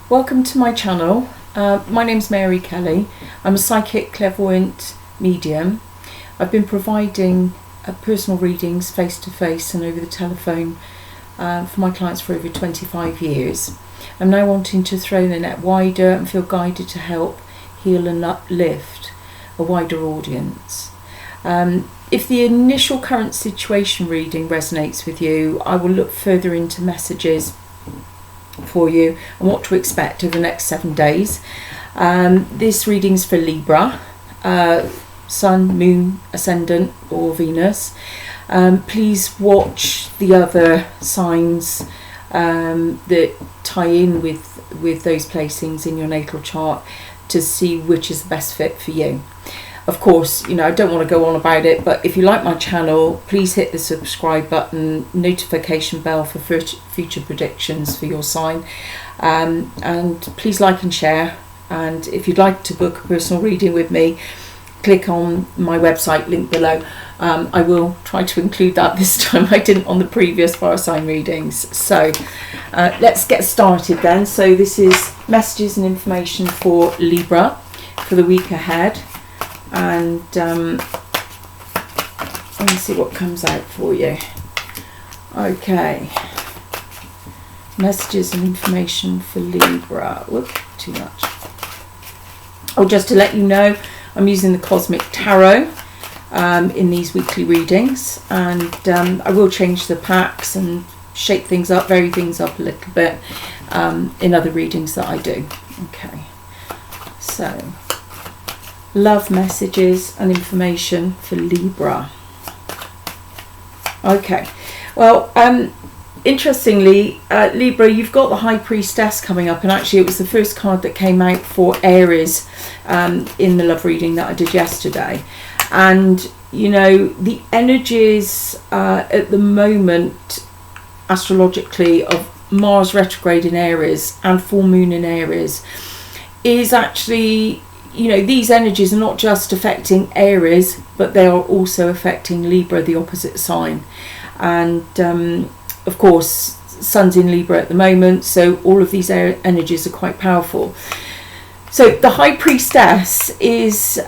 Welcome to my channel. My name's Mary Kelly. I'm a psychic clairvoyant medium. I've been providing personal readings face to face and over the telephone for my clients for over 25 years. I'm now wanting to throw the net wider and feel guided to help heal and uplift a wider audience. If the initial current situation reading resonates with you, I will look further into messages for you and what to expect over the next 7 days. This reading's for Libra, Sun, Moon, Ascendant or Venus. Please watch the other signs that tie in with those placings in your natal chart to see which is the best fit for you. Of course, I don't want to go on about it, but if you like my channel, please hit the subscribe button, notification bell for future predictions for your sign, and please like and share. And if you'd like to book a personal reading with me, click on my website link below. I will try to include that this time. I didn't on the previous fire sign readings. So let's get started then. So this is messages and information for Libra for the week ahead. And let me see what comes out for you. Okay, messages and information for Libra. Whoop, too much. Oh, just to let you know, I'm using the Cosmic Tarot in these weekly readings, and I will change the packs and shape things up, vary things up a little bit in other readings that I do. Okay, so love messages and information for Libra. Okay, well, interestingly, Libra, you've got the High Priestess coming up, and actually it was the first card that came out for Aries in the love reading that I did yesterday. And the energies at the moment astrologically of Mars retrograde in Aries and full moon in Aries is actually, these energies are not just affecting Aries, but they are also affecting Libra, the opposite sign. And of course, Sun's in Libra at the moment, so all of these energies are quite powerful. So the High Priestess is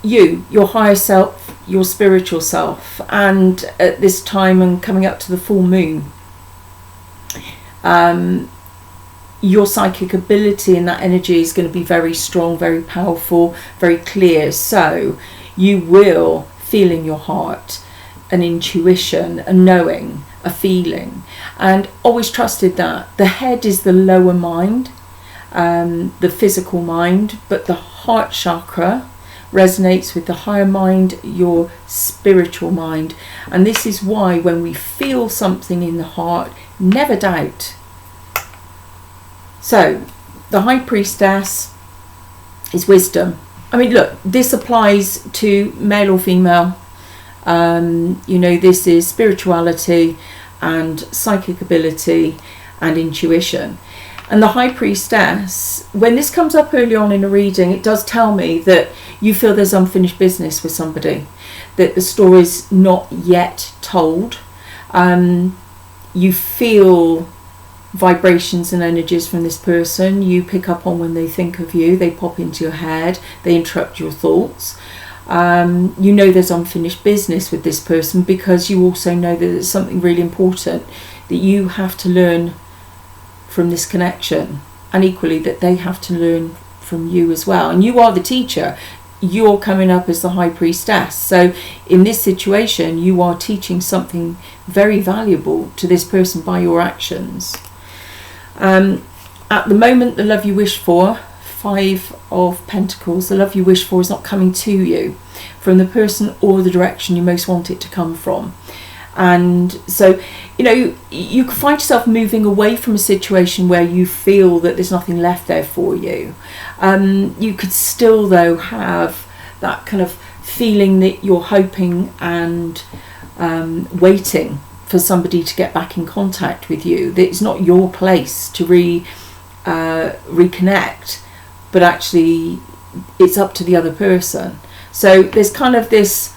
your higher self, your spiritual self. And at this time and coming up to the full moon, your psychic ability in that energy is going to be very strong, very powerful, very clear. So you will feel in your heart an intuition, a knowing, a feeling, and always trusted that the head is the lower mind, the physical mind, but the heart chakra resonates with the higher mind, your spiritual mind. And this is why when we feel something in the heart, never doubt. So the High Priestess is wisdom. I mean, look, this applies to male or female. This is spirituality and psychic ability and intuition. And the High Priestess, when this comes up early on in a reading, it does tell me that you feel there's unfinished business with somebody, that the story's not yet told. You feel vibrations and energies from this person. You pick up on when they think of you, they pop into your head, they interrupt your thoughts. There's unfinished business with this person, because you also know that there's something really important that you have to learn from this connection, and equally that they have to learn from you as well. And you are the teacher. You're coming up as the High Priestess. So in this situation, you are teaching something very valuable to this person by your actions. At the moment, the love you wish for, 5 of Pentacles, the love you wish for is not coming to you from the person or the direction you most want it to come from. And so, you can find yourself moving away from a situation where you feel that there's nothing left there for you. You could still, though, have that kind of feeling that you're hoping and waiting for somebody to get back in contact with you. That it's not your place to reconnect, but actually it's up to the other person. So there's kind of this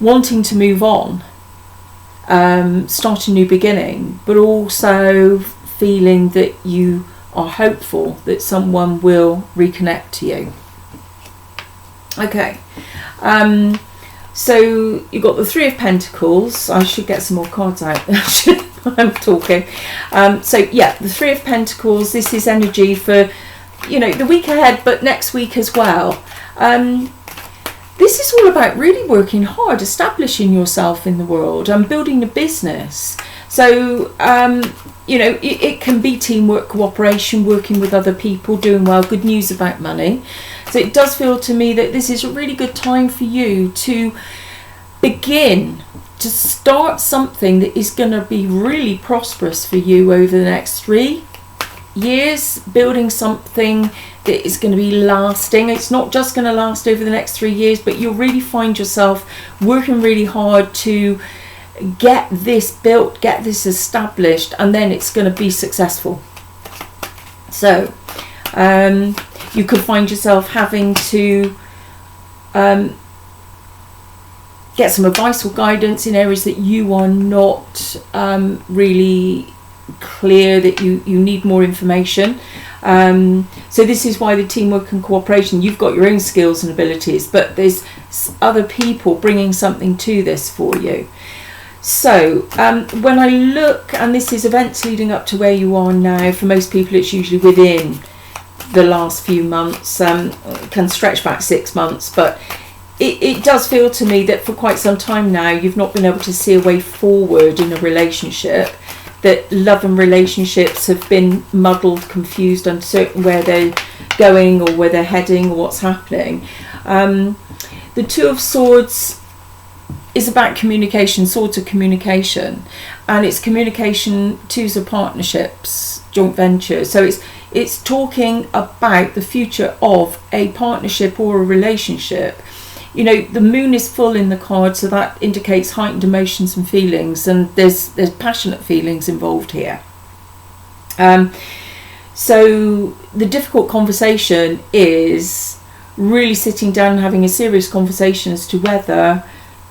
wanting to move on, start a new beginning, but also feeling that you are hopeful that someone will reconnect to you. Okay, so you've got the Three of Pentacles. I should get some more cards out while I'm talking. So yeah, the Three of Pentacles, this is energy for, you know, the week ahead, but next week as well. This is all about really working hard, establishing yourself in the world and building a business. So, you know, it can be teamwork, cooperation, working with other people, doing well, good news about money. So it does feel to me that this is a really good time for you to begin to start something that is going to be really prosperous for you over the next 3 years, building something that is going to be lasting. It's not just going to last over the next 3 years, but you'll really find yourself working really hard to get this built, get this established, and then it's going to be successful. So you could find yourself having to get some advice or guidance in areas that you are not really clear, that you need more information. So this is why the teamwork and cooperation, you've got your own skills and abilities, but there's other people bringing something to this for you. So when I look, and this is events leading up to where you are now, for most people it's usually within the last few months, can stretch back 6 months, but it does feel to me that for quite some time now you've not been able to see a way forward in a relationship, that love and relationships have been muddled, confused, uncertain where they're going or where they're heading or what's happening. The Two of Swords is about communication, swords of communication, and it's communication, twos of partnerships, joint ventures. So it's talking about the future of a partnership or a relationship. You know, the moon is full in the card, so that indicates heightened emotions and feelings, and there's passionate feelings involved here. So the difficult conversation is really sitting down and having a serious conversation as to whether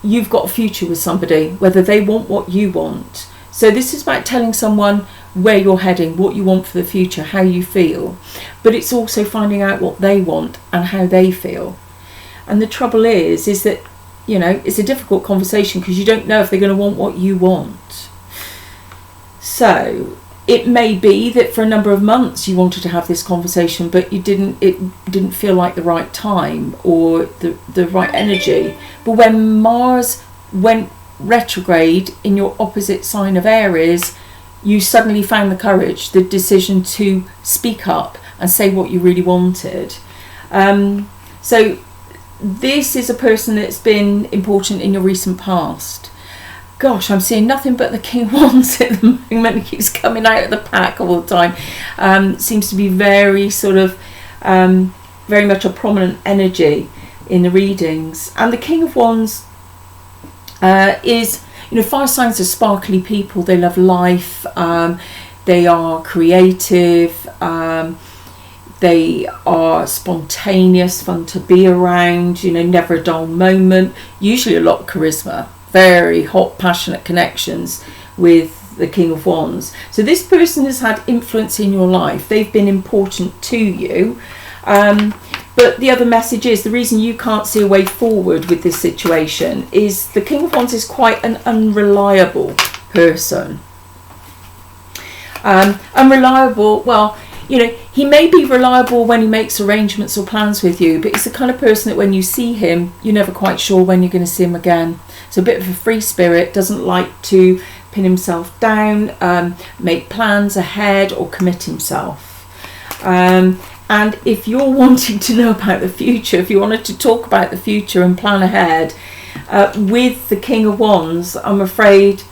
you've got a future with somebody, whether they want what you want. So this is about telling someone where you're heading, what you want for the future, how you feel, but it's also finding out what they want and how they feel. And the trouble is that, you know, it's a difficult conversation because you don't know if they're going to want what you want. So it may be that for a number of months you wanted to have this conversation, but it didn't feel like the right time or the right energy. But when Mars went retrograde in your opposite sign of Aries, you suddenly found the courage, the decision to speak up and say what you really wanted. So this is a person that's been important in your recent past. Gosh, I'm seeing nothing but the King of Wands at the moment. It keeps coming out of the pack all the time. Seems to be very sort of, very much a prominent energy in the readings. And the King of Wands is, you know, fire signs are sparkly people. They love life. They are creative. They are spontaneous, fun to be around, you know, never a dull moment, usually a lot of charisma, very hot, passionate connections with the King of Wands. So this person has had influence in your life. They've been important to you. But the other message is, the reason you can't see a way forward with this situation is the King of Wands is quite an unreliable person. Unreliable, well, you know, he may be reliable when he makes arrangements or plans with you, but he's the kind of person that when you see him, you're never quite sure when you're going to see him again. So a bit of a free spirit, doesn't like to pin himself down, make plans ahead or commit himself. And if you're wanting to know about the future, if you wanted to talk about the future and plan ahead with the King of Wands, I'm afraid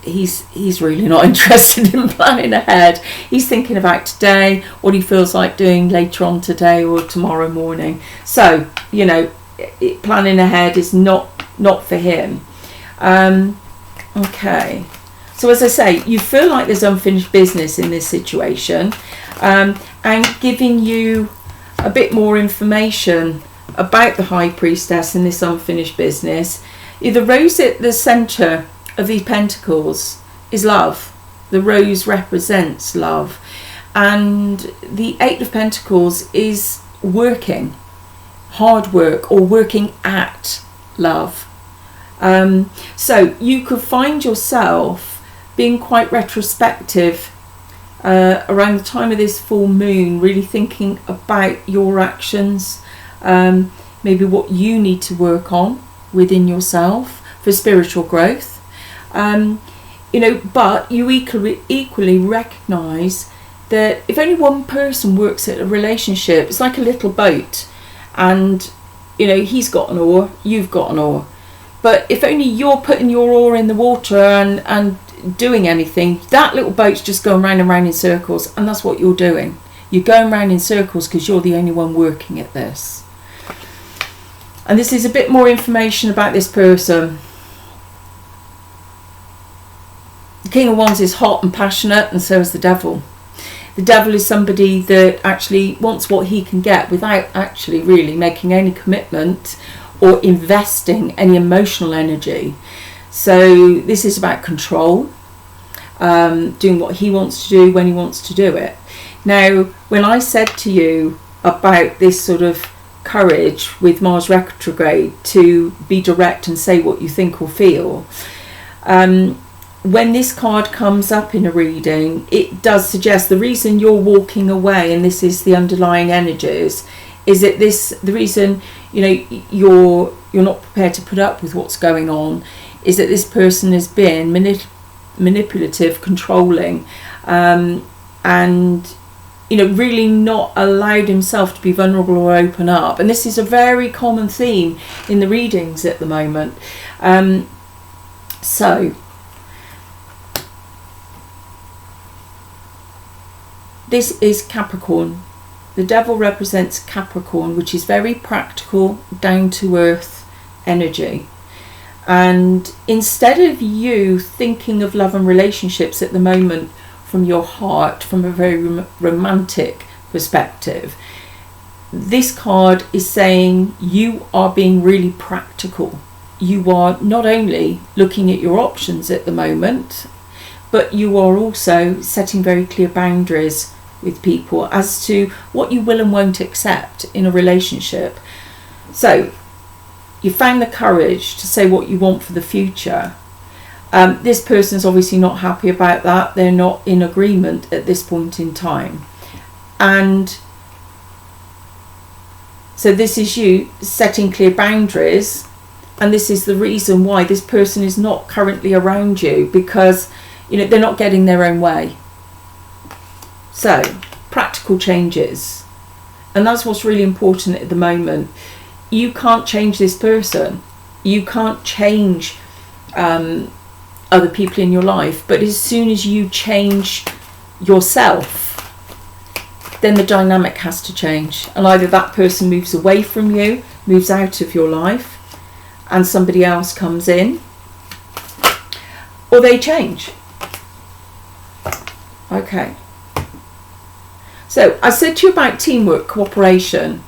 he's really not interested in planning ahead. He's thinking about today, what he feels like doing later on today or tomorrow morning. So, you know, planning ahead is not for him. Okay. So as I say, you feel like there's unfinished business in this situation, and giving you a bit more information about the High Priestess and this unfinished business. The rose at the centre of these pentacles is love. The rose represents love, And the Eight of Pentacles is working, hard work, or working at love. So you could find yourself being quite retrospective around the time of this full moon, really thinking about your actions, maybe what you need to work on within yourself for spiritual growth. But you equally recognise that if only one person works at a relationship, it's like a little boat, and he's got an oar, you've got an oar. But if only you're putting your oar in the water and doing anything, that little boat's just going round and round in circles, and that's what you're doing. You're going round in circles because you're the only one working at this. And this is a bit more information about this person. The King of Wands is hot and passionate, and so is the Devil. The Devil is somebody that actually wants what he can get without actually really making any commitment or investing any emotional energy. So this is about control, doing what he wants to do when he wants to do it. Now, when I said to you about this sort of courage with Mars retrograde to be direct and say what you think or feel, when this card comes up in a reading, it does suggest the reason you're walking away, and this is the underlying energies, is that the reason you're not prepared to put up with what's going on is that this person has been manipulative, controlling, and really not allowed himself to be vulnerable or open up. And this is a very common theme in the readings at the moment. So this is Capricorn. The Devil represents Capricorn, which is very practical, down-to-earth energy. And instead of you thinking of love and relationships at the moment from your heart, from a very romantic perspective, this card is saying you are being really practical. You are not only looking at your options at the moment, but you are also setting very clear boundaries with people as to what you will and won't accept in a relationship. So you found the courage to say what you want for the future. This person is obviously not happy about that. They're not in agreement at this point in time. And so this is you setting clear boundaries, and this is the reason why this person is not currently around you, because they're not getting their own way. So, practical changes. And that's what's really important at the moment. You can't change this person. You can't change other people in your life. But as soon as you change yourself, then the dynamic has to change. And either that person moves away from you, moves out of your life, and somebody else comes in, or they change. Okay. So I said to you about teamwork, cooperation,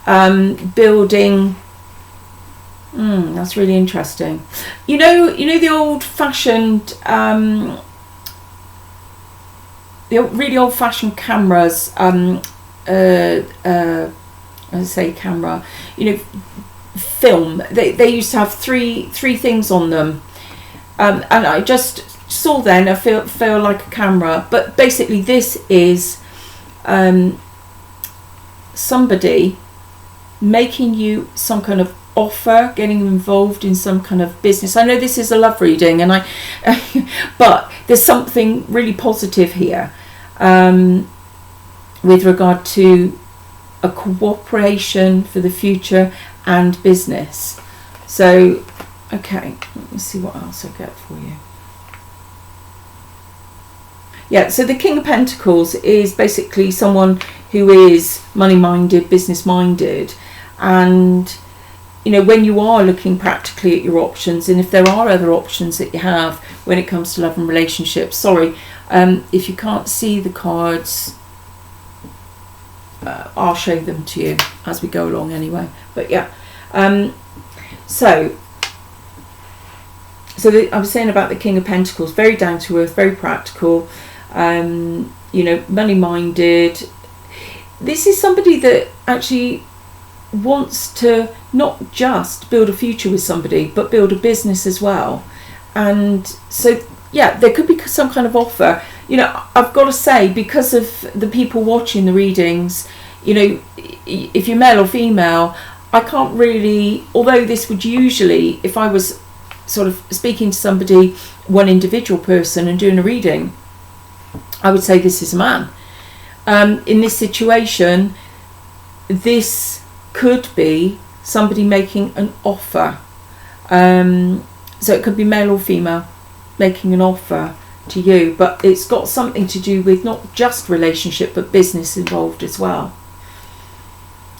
building. That's really interesting. The old-fashioned, really old-fashioned cameras. I say camera. Film. They used to have three things on them, and I just saw then. I feel like a camera, but basically this is. Somebody making you some kind of offer, getting you involved in some kind of business. I know this is a love reading, and but there's something really positive here with regard to a cooperation for the future and business. So, okay, let me see what else I get for you. Yeah, so the King of Pentacles is basically someone who is money-minded, business-minded, and when you are looking practically at your options, and if there are other options that you have when it comes to love and relationships. Sorry, if you can't see the cards, I'll show them to you as we go along anyway. But yeah, so I was saying about the King of Pentacles, very down to earth, very practical. money-minded. This is somebody that actually wants to not just build a future with somebody, but build a business as well. And so, yeah, there could be some kind of offer. I've got to say, because of the people watching the readings, if you're male or female, I can't really, although this would usually, if I was sort of speaking to somebody, one individual person and doing a reading, I would say this is a man. In this situation, this could be somebody making an offer. So it could be male or female making an offer to you, but it's got something to do with not just relationship but business involved as well.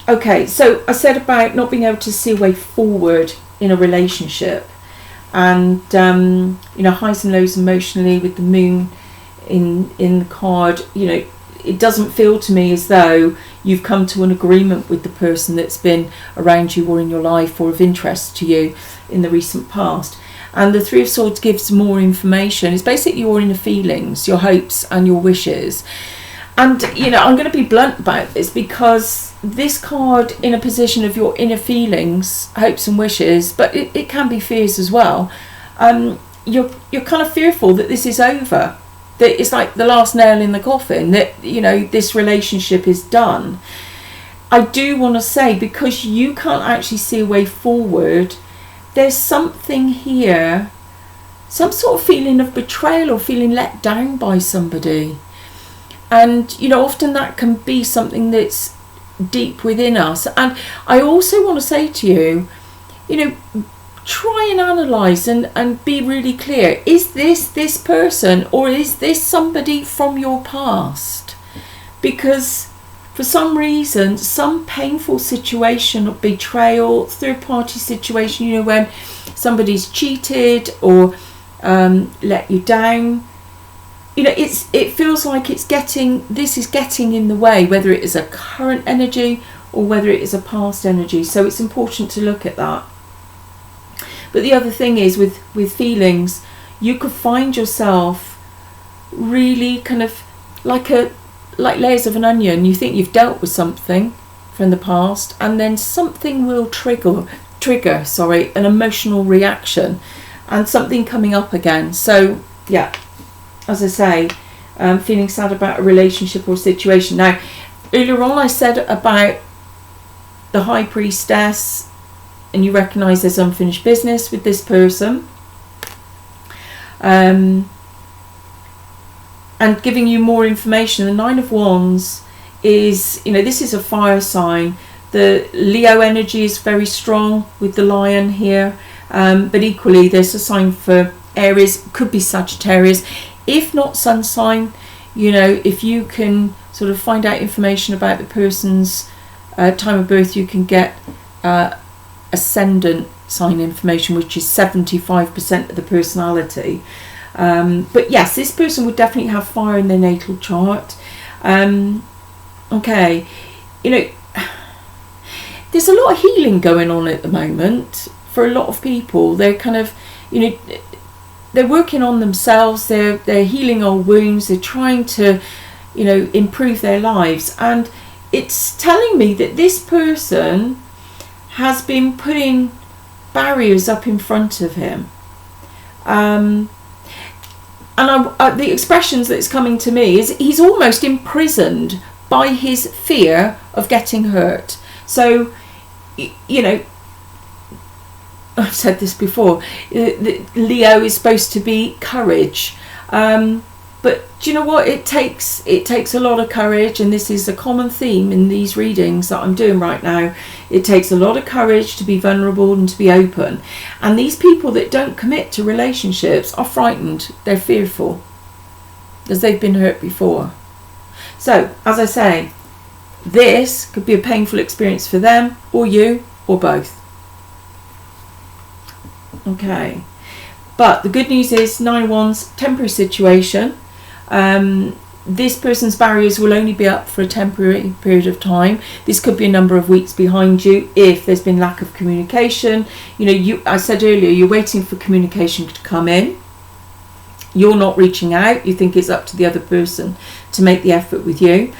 Okay, so I said about not being able to see a way forward in a relationship, and highs and lows emotionally with the moon in the card. It doesn't feel to me as though you've come to an agreement with the person that's been around you or in your life or of interest to you in the recent past. And the Three of Swords gives more information. It's basically your inner feelings, your hopes and your wishes. And, I'm going to be blunt about this, because this card in a position of your inner feelings, hopes and wishes, but it can be fears as well. You're kind of fearful that this is over, that it's like the last nail in the coffin, that, this relationship is done. I do want to say, because you can't actually see a way forward, there's something here, some sort of feeling of betrayal or feeling let down by somebody. And, often that can be something that's deep within us. And I also want to say to you, try and analyse and be really clear. Is this person, or is this somebody from your past? Because for some reason, some painful situation, or betrayal, third-party situation, when somebody's cheated or let you down, it feels like this is getting in the way, whether it is a current energy or whether it is a past energy. So it's important to look at that. But the other thing is, with feelings, you could find yourself really kind of like layers of an onion. You think you've dealt with something from the past, and then something will trigger an emotional reaction and something coming up again. So yeah, as I say, feeling sad about a relationship or situation. Now, earlier on I said about the High Priestess, and you recognise there's unfinished business with this person. And giving you more information. The Nine of Wands is, this is a fire sign. The Leo energy is very strong with the lion here, but equally there's a sign for Aries, could be Sagittarius. If not sun sign, if you can sort of find out information about the person's time of birth, you can get ascendant sign information, which is 75% of the personality. But yes, this person would definitely have fire in their natal chart. Okay, there's a lot of healing going on at the moment for a lot of people. They're kind of, they're working on themselves. They're healing old wounds. They're trying to, improve their lives. And it's telling me that this person has been putting barriers up in front of him. And the expressions that's coming to me is he's almost imprisoned by his fear of getting hurt. So, I've said this before, Leo is supposed to be courage. But do you know what? It takes a lot of courage, and this is a common theme in these readings that I'm doing right now. It takes a lot of courage to be vulnerable and to be open. And these people that don't commit to relationships are frightened. They're fearful because they've been hurt before. So, as I say, this could be a painful experience for them or you or both. Okay. But the good news is Nine of Wands, temporary situation. This person's barriers will only be up for a temporary period of time. This could be a number of weeks behind you if there's been lack of communication. I said earlier, you're waiting for communication to come in. you're not reaching out. You think it's up to the other person to make the effort with you.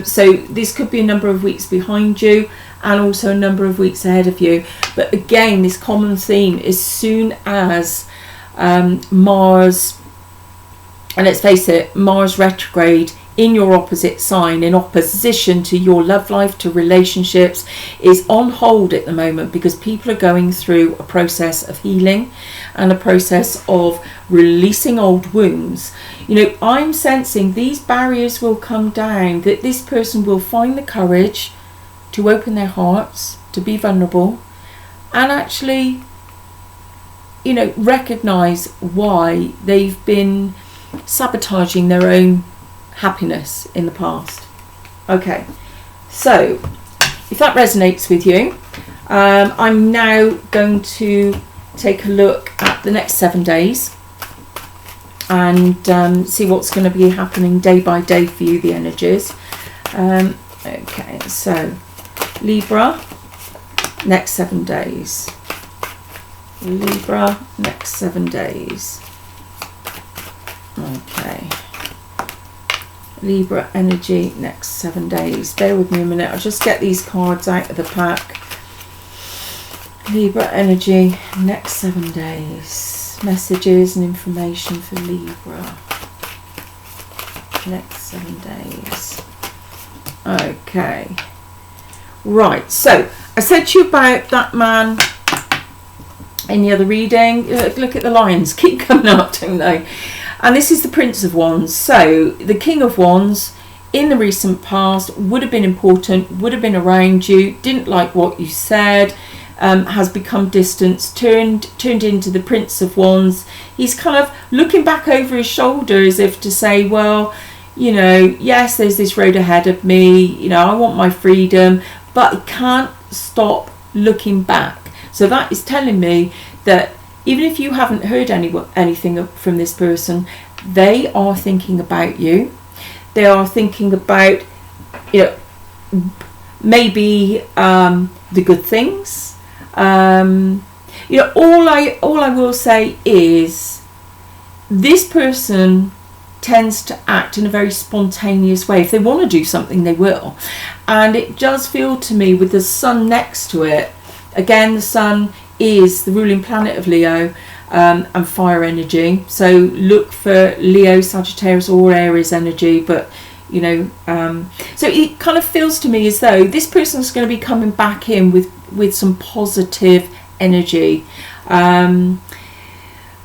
So this could be a number of weeks behind you and also a number of weeks ahead of you. But again, this common theme, as soon as Mars, and let's face it, Mars retrograde in your opposite sign, in opposition to your love life, to relationships, is on hold at the moment because people are going through a process of healing and a process of releasing old wounds. You know, I'm sensing these barriers will come down, that this person will find the courage to open their hearts, to be vulnerable, and actually, you know, recognize why they've been sabotaging their own happiness in the past. Okay, so if that resonates with you, I'm now going to take a look at the next 7 days and see what's going to be happening day by day for you, the energies. Okay, so Libra, next 7 days. Libra, next 7 days. Okay. Libra energy, next 7 days. Bear with me a minute. I'll just get these cards out of the pack. Libra energy, next 7 days. Messages and information for Libra. Next 7 days. Okay. Right, so I said to you about that man in the other reading. Look at the lions, keep coming up, don't they? And this is the Prince of Wands. So the King of Wands in the recent past would have been important, would have been around you, didn't like what you said, has become distant, turned into the Prince of Wands. He's kind of looking back over his shoulder as if to say, well, you know, yes, there's this road ahead of me, you know, I want my freedom, but he can't stop looking back. So that is telling me that even if you haven't heard anything from this person, they are thinking about you. They are thinking about, you know, maybe the good things. You know, all I will say is this person tends to act in a very spontaneous way. If they want to do something, they will. And it does feel to me, with the sun next to it, again, the sun is the ruling planet of Leo and fire energy. So look for Leo, Sagittarius or Aries energy. But, you know, so it kind of feels to me as though this person's going to be coming back in with some positive energy.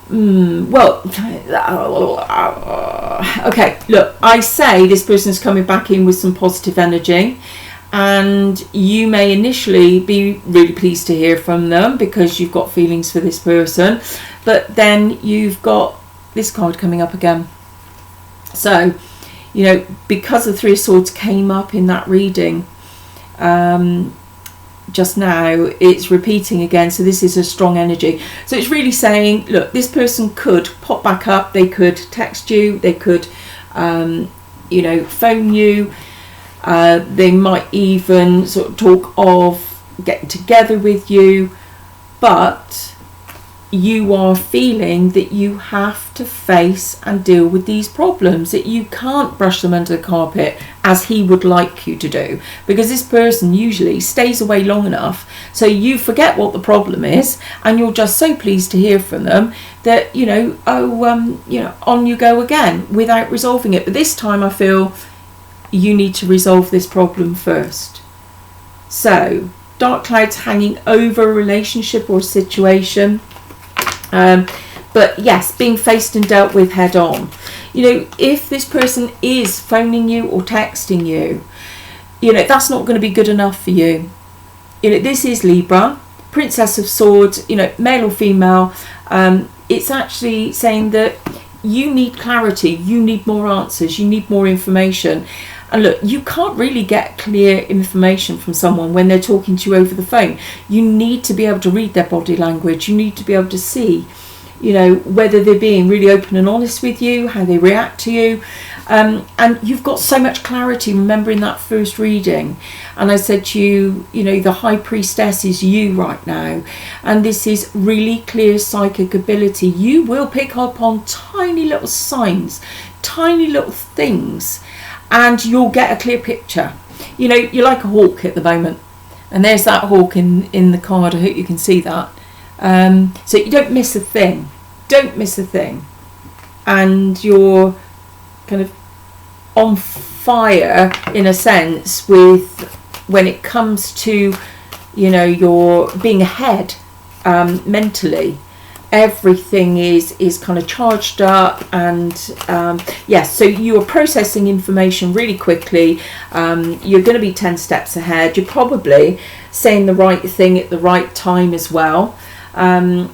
Well, okay, look, I say this person's coming back in with some positive energy, and you may initially be really pleased to hear from them because you've got feelings for this person, but then you've got this card coming up again. So, you know, because the Three of Swords came up in that reading just now, it's repeating again. So this is a strong energy. So it's really saying, look, this person could pop back up, they could text you, they could you know, phone you, they might even sort of talk of getting together with you, but you are feeling that you have to face and deal with these problems, that you can't brush them under the carpet as he would like you to do, because this person usually stays away long enough so you forget what the problem is and you're just so pleased to hear from them that, you know, you know, on you go again without resolving it. But this time I feel you need to resolve this problem first. So dark clouds hanging over a relationship or situation. But yes, being faced and dealt with head on. You know, if this person is phoning you or texting you, you know, that's not going to be good enough for you. You know, this is Libra, Princess of Swords, you know, male or female. It's actually saying that you need clarity, you need more answers, you need more information. And look, you can't really get clear information from someone when they're talking to you over the phone. You need to be able to read their body language. You need to be able to see, whether they're being really open and honest with you, how they react to you. And you've got so much clarity, remembering that first reading. And I said to you, the High Priestess is you right now. And this is really clear psychic ability. You will pick up on tiny little signs, tiny little things, and you'll get a clear picture. You're like a hawk at the moment. And there's that hawk in the card. I hope you can see that. So you don't miss a thing. Don't miss a thing. And you're kind of on fire in a sense when it comes to you're being ahead mentally. Everything is kind of charged up, and so you are processing information really quickly. You're going to be 10 steps ahead. You're probably saying the right thing at the right time as well. And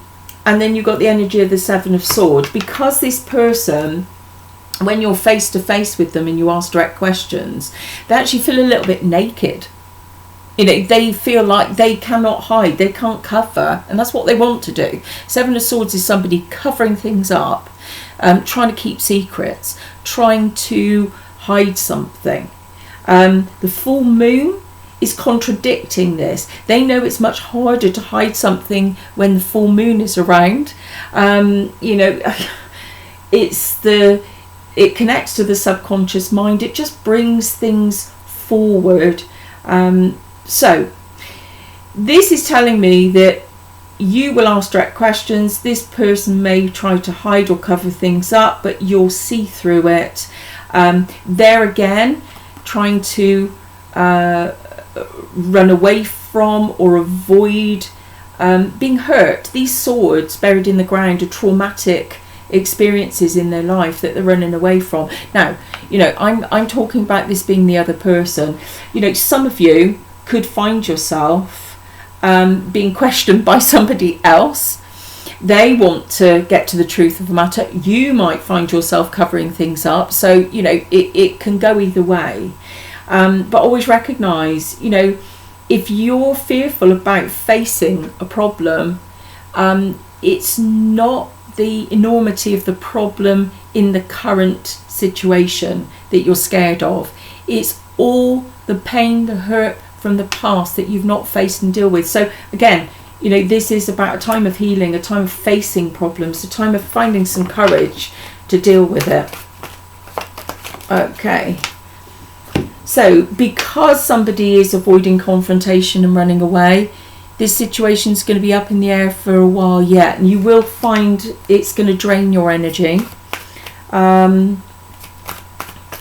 then you've got the energy of the Seven of Swords, because this person, when you're face to face with them and you ask direct questions, they actually feel a little bit naked. They feel like they cannot hide, they can't cover, and that's what they want to do. Seven of Swords is somebody covering things up, trying to keep secrets, trying to hide something. The full moon is contradicting this. They know it's much harder to hide something when the full moon is around. It connects to the subconscious mind. It just brings things forward. So this is telling me that you will ask direct questions. This person may try to hide or cover things up, but you'll see through it. They're again trying to run away from or avoid being hurt. These swords buried in the ground are traumatic experiences in their life that they're running away from. Now, I'm talking about this being the other person. Some of you could find yourself being questioned by somebody else. They want to get to the truth of the matter. You might find yourself covering things up. So, it can go either way. But always recognise, if you're fearful about facing a problem, it's not the enormity of the problem in the current situation that you're scared of. It's all the pain, the hurt from the past that you've not faced and deal with. So again, this is about a time of healing, a time of facing problems, a time of finding some courage to deal with it. Okay. So because somebody is avoiding confrontation and running away, this situation is going to be up in the air for a while yet, and you will find it's going to drain your energy.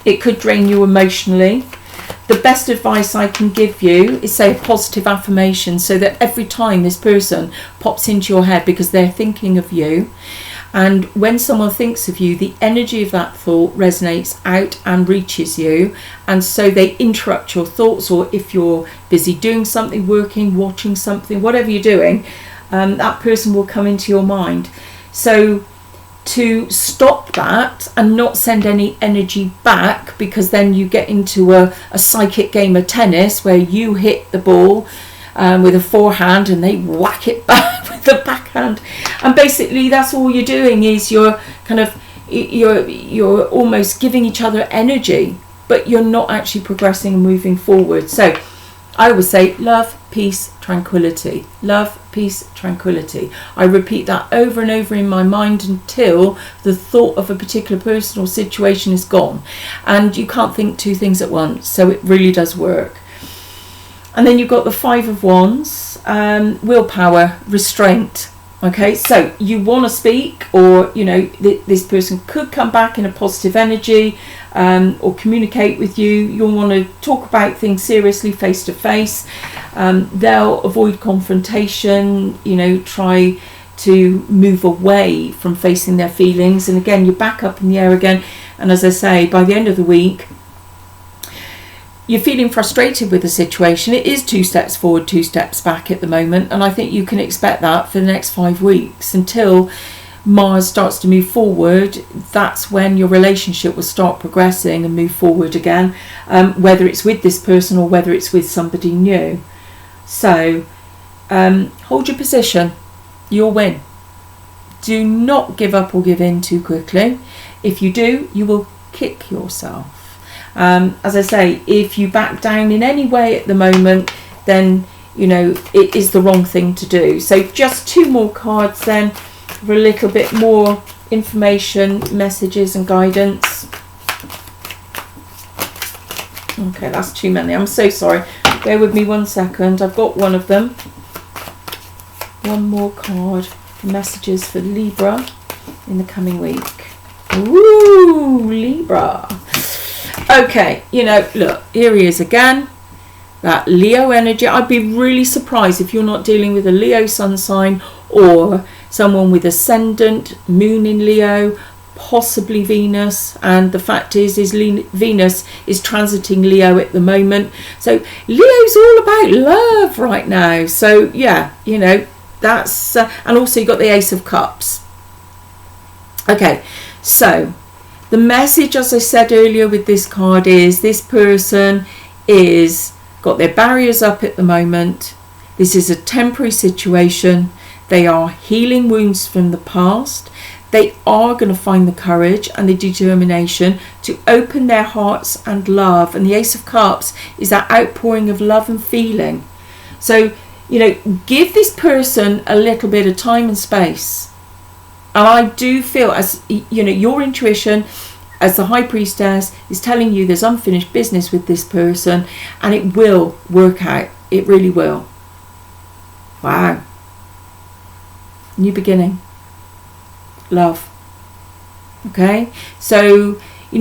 It could drain you emotionally. The best advice I can give you is say a positive affirmation, so that every time this person pops into your head, because they're thinking of you, and when someone thinks of you, the energy of that thought resonates out and reaches you, and so they interrupt your thoughts. Or if you're busy doing something, working, watching something, whatever you're doing, that person will come into your mind. So to stop that and not send any energy back, because then you get into a psychic game of tennis where you hit the ball with a forehand and they whack it back with the backhand, and basically that's all you're doing is you're almost giving each other energy, but you're not actually progressing and moving forward. So I always say love, peace, tranquility. Love, peace, tranquility. I repeat that over and over in my mind until the thought of a particular person or situation is gone. And you can't think two things at once, so it really does work. And then you've got the Five of Wands, willpower, restraint. Okay, so you want to speak, or this person could come back in a positive energy, or communicate with you. You'll want to talk about things seriously, face to face. They'll avoid confrontation, try to move away from facing their feelings. And again, you're back up in the air again. And as I say, by the end of the week, you're feeling frustrated with the situation. It is 2 steps forward, 2 steps back at the moment. And I think you can expect that for the next 5 weeks until Mars starts to move forward. That's when your relationship will start progressing and move forward again, whether it's with this person or whether it's with somebody new. So hold your position. You'll win. Do not give up or give in too quickly. If you do, you will kick yourself. As I say, if you back down in any way at the moment, then it is the wrong thing to do. So just 2 more cards then for a little bit more information, messages and guidance. Okay, that's too many. I'm so sorry. Bear with me 1 second. I've got one of them. 1 more card for messages for Libra in the coming week. Ooh, Libra. Okay, look, here he is again. That Leo energy. I'd be really surprised if you're not dealing with a Leo sun sign or someone with ascendant, moon in Leo, possibly Venus. And the fact is Venus is transiting Leo at the moment. So Leo's all about love right now. So yeah, that's and also you got the Ace of Cups. Okay, so the message, as I said earlier with this card, is this person is got their barriers up at the moment. This is a temporary situation. They are healing wounds from the past. They are going to find the courage and the determination to open their hearts and love. And the Ace of Cups is that outpouring of love and feeling. So, give this person a little bit of time and space. And I do feel, as your intuition as the High Priestess is telling you there's unfinished business with this person, and it will work out. It really will. Wow. New beginning. Love. Okay? So,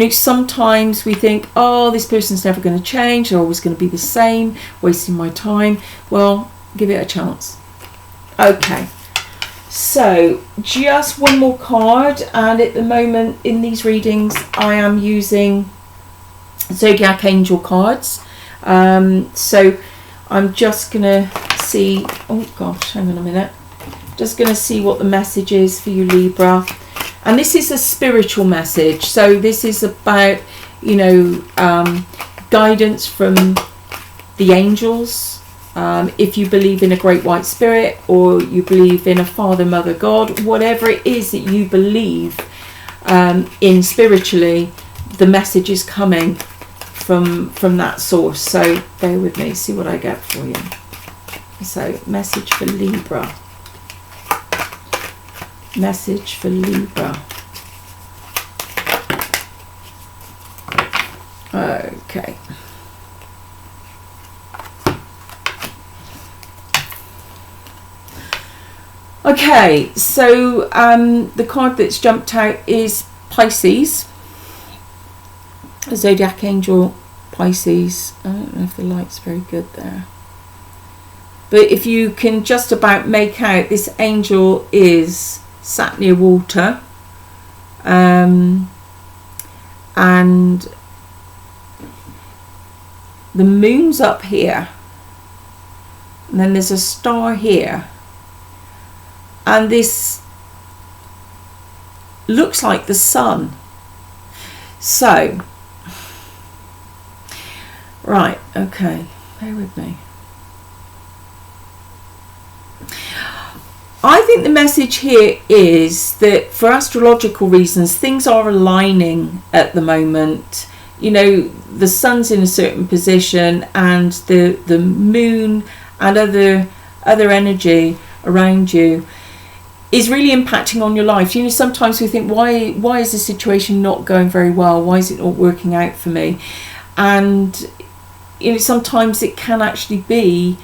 sometimes we think, oh, this person's never going to change. They're always going to be the same. Wasting my time. Well, give it a chance. Okay. So just 1 more card, and at the moment in these readings I am using Zodiac Angel cards. So I'm just gonna see, oh gosh, hang on a minute, just gonna see what the message is for you, Libra. And this is a spiritual message, so this is about guidance from the angels. If you believe in a great white spirit, or you believe in a father, mother, God, whatever it is that you believe in spiritually, the message is coming from that source. So bear with me, see what I get for you. So message for Libra. Message for Libra. Okay. Okay, so the card that's jumped out is Pisces. Zodiac Angel Pisces. I don't know if the light's very good there. But if you can just about make out, this angel is sat near water. And the moon's up here. And then there's a star here. And this looks like the sun. So, right, okay, bear with me. I think the message here is that for astrological reasons, things are aligning at the moment. The sun's in a certain position, and the moon and other energy around you is really impacting on your life. Sometimes we think, why is the situation not going very well? Why is it not working out for me? And sometimes it can actually be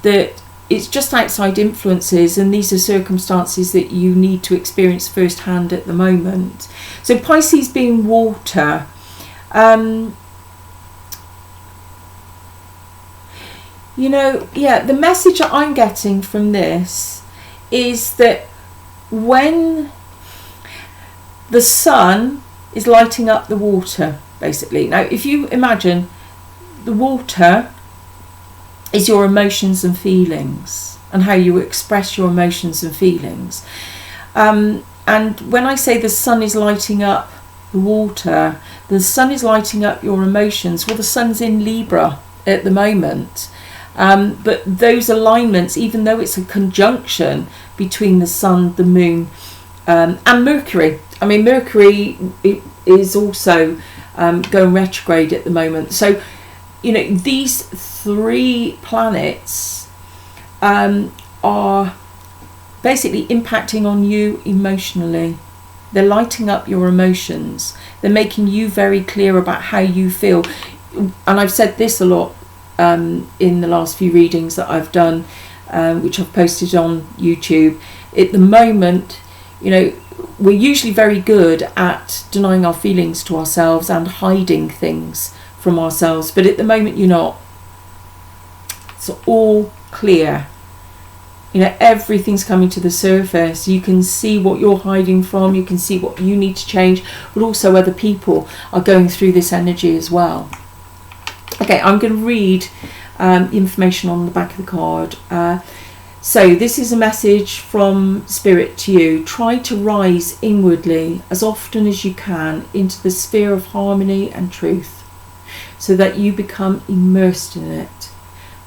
that it's just outside influences, and these are circumstances that you need to experience firsthand at the moment. So Pisces being water, the message that I'm getting from this is that when the sun is lighting up the water, basically. Now, if you imagine the water is your emotions and feelings, and how you express your emotions and feelings. And when I say the sun is lighting up the water, the sun is lighting up your emotions. Well, the sun's in Libra at the moment. But those alignments, even though it's a conjunction between the sun, the moon and Mercury. I mean, Mercury is also going retrograde at the moment. So, you know, these 3 planets are basically impacting on you emotionally. They're lighting up your emotions. They're making you very clear about how you feel. And I've said this a lot in the last few readings that I've done, which I've posted on YouTube. At the moment, you know, we're usually very good at denying our feelings to ourselves and hiding things from ourselves, but at the moment you're not. It's all clear. You know, everything's coming to the surface. You can see what you're hiding from, you can see what you need to change, but also other people are going through this energy as well. Okay, I'm going to read the information on the back of the card. So this is a message from Spirit to you. Try to rise inwardly as often as you can into the sphere of harmony and truth, so that you become immersed in it.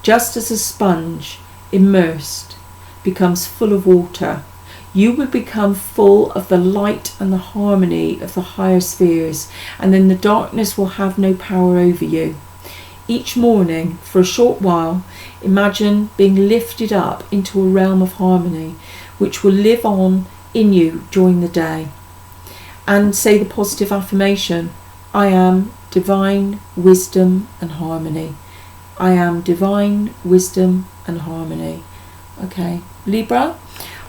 Just as a sponge immersed becomes full of water, you will become full of the light and the harmony of the higher spheres, and then the darkness will have no power over you. Each morning, for a short while, imagine being lifted up into a realm of harmony, which will live on in you during the day. And say the positive affirmation, I am divine wisdom and harmony. I am divine wisdom and harmony. Okay, Libra,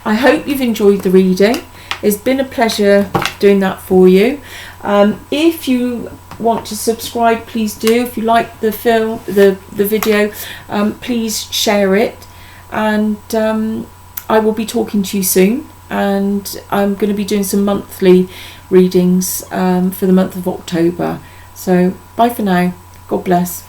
I hope you've enjoyed the reading. It's been a pleasure doing that for you. If you want to subscribe, please do. If you like the film, the video, please share it. And I will be talking to you soon. And I'm going to be doing some monthly readings for the month of October. So bye for now. God bless.